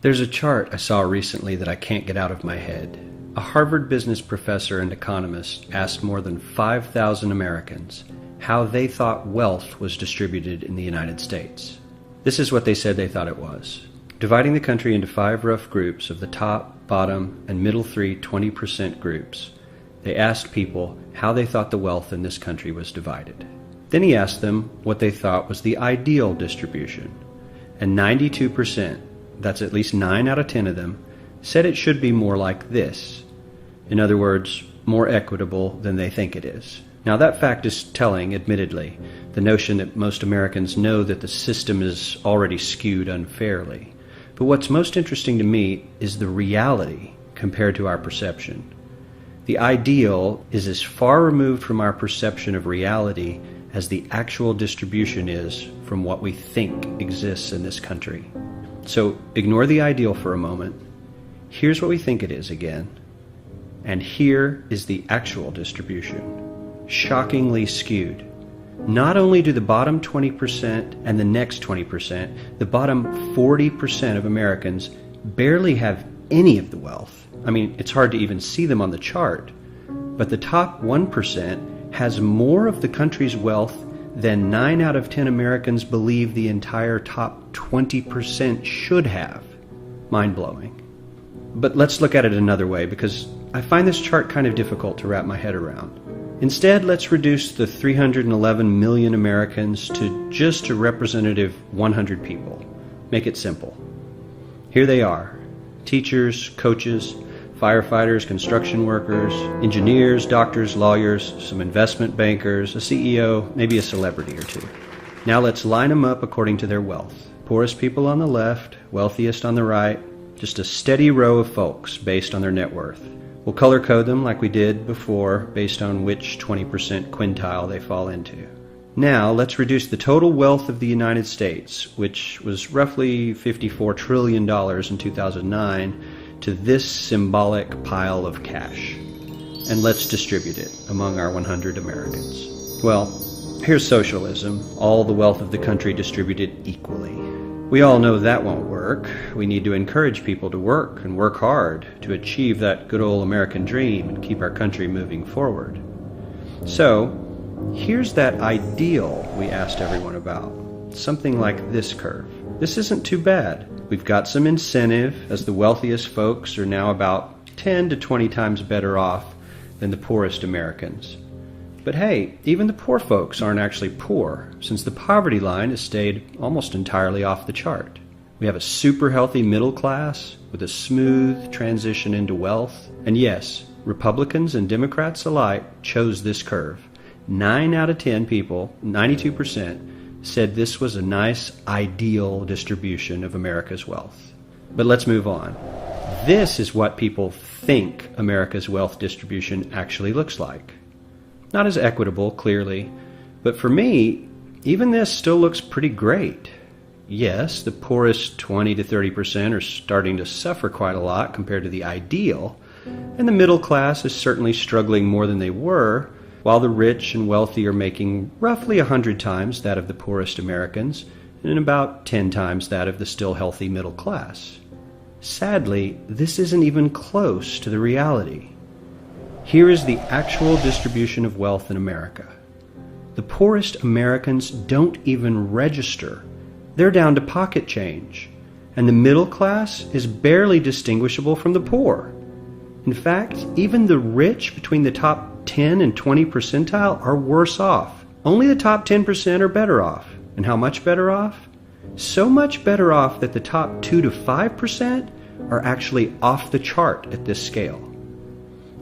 There's a chart I saw recently that I can't get out of my head. A Harvard business professor and economist asked more than 5,000 Americans how they thought wealth was distributed in the United States. This is what they said they thought it was. Dividing the country into 5 rough groups of the top, bottom, and middle 3 20% groups, they asked people how they thought the wealth in this country was divided. Then he asked them what they thought was the ideal distribution. And 92%, that's at least 9 out of 10 of them, said it should be more like this. In other words, more equitable than they think it is. Now that fact is telling, admittedly, the notion that most Americans know that the system is already skewed unfairly. But what's most interesting to me is the reality compared to our perception. The ideal is as far removed from our perception of reality as the actual distribution is from what we think exists in this country. So ignore the ideal for a moment. Here's what we think it is again. And here is the actual distribution. Shockingly skewed. Not only do the bottom 20% and the next 20%, the bottom 40% of Americans barely have any of the wealth. I mean, it's hard to even see them on the chart. But the top 1% has more of the country's wealth than 9 out of 10 Americans believe the entire top 20% should have. Mind-blowing. But let's look at it another way, because I find this chart kind of difficult to wrap my head around. Instead, let's reduce the 311 million Americans to just a representative 100 people. Make it simple. Here they are: teachers, coaches, firefighters, construction workers, engineers, doctors, lawyers, some investment bankers, a CEO, maybe a celebrity or two. Now let's line them up according to their wealth. Poorest people on the left, wealthiest on the right, just a steady row of folks based on their net worth. We'll color code them like we did before based on which 20% quintile they fall into. Now let's reduce the total wealth of the United States, which was roughly $54 trillion in 2009, to this symbolic pile of cash. And let's distribute it among our 100 Americans. Well, here's socialism, all the wealth of the country distributed equally. We all know that won't work. We need to encourage people to work and work hard to achieve that good old American dream and keep our country moving forward. So, here's that ideal we asked everyone about. Something like this curve. This isn't too bad. We've got some incentive, as the wealthiest folks are now about 10 to 20 times better off than the poorest Americans. But hey, even the poor folks aren't actually poor, since the poverty line has stayed almost entirely off the chart. We have a super healthy middle class with a smooth transition into wealth. And yes, Republicans and Democrats alike chose this curve. 9 out of 10 people, 92%, said this was a nice, ideal distribution of America's wealth. But let's move on. This is what people think America's wealth distribution actually looks like. Not as equitable, clearly, but for me, even this still looks pretty great. Yes, the poorest 20 to 30% are starting to suffer quite a lot compared to the ideal, and the middle class is certainly struggling more than they were, while the rich and wealthy are making roughly 100 times that of the poorest Americans, and about 10 times that of the still healthy middle class. Sadly, this isn't even close to the reality. Here is the actual distribution of wealth in America. The poorest Americans don't even register. They're down to pocket change, and the middle class is barely distinguishable from the poor. In fact, even the rich between the top 10 and 20 percentile are worse off. Only the top 10% are better off. And how much better off? So much better off that the top 2 to 5% are actually off the chart at this scale.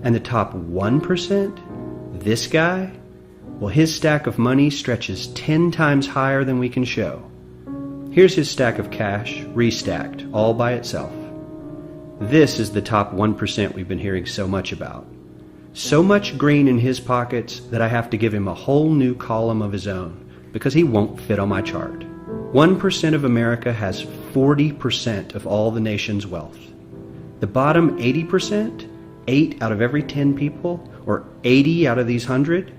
And the top 1%, this guy, well, his stack of money stretches 10 times higher than we can show. Here's his stack of cash, restacked, all by itself. This is the top 1% we've been hearing so much about. So much green in his pockets that I have to give him a whole new column of his own, because he won't fit on my chart. 1% of America has 40% of all the nation's wealth. The bottom 80%, 8 out of every 10 people, or 80 out of these 100,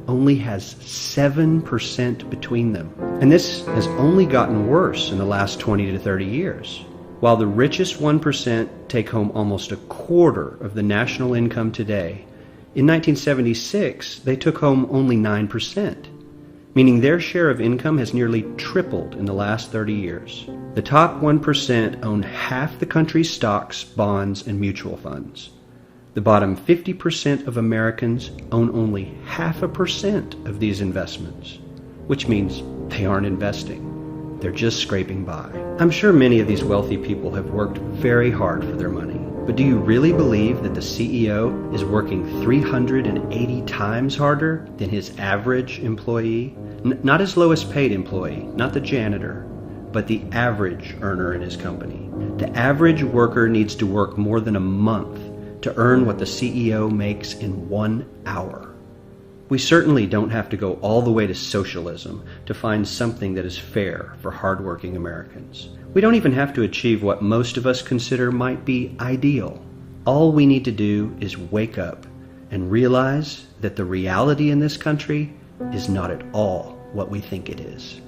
only has 7% between them. And this has only gotten worse in the last 20 to 30 years. While the richest 1% take home almost a quarter of the national income today, in 1976 they took home only 9%, meaning their share of income has nearly tripled in the last 30 years. The top 1% own half the country's stocks, bonds, and mutual funds. The bottom 50% of Americans own only 0.5% of these investments, which means they aren't investing. They're just scraping by. I'm sure many of these wealthy people have worked very hard for their money, but do you really believe that the CEO is working 380 times harder than his average employee? Not his lowest paid employee, not the janitor, but the average earner in his company. The average worker needs to work more than a month to earn what the CEO makes in 1 hour. We certainly don't have to go all the way to socialism to find something that is fair for hardworking Americans. We don't even have to achieve what most of us consider might be ideal. All we need to do is wake up and realize that the reality in this country is not at all what we think it is.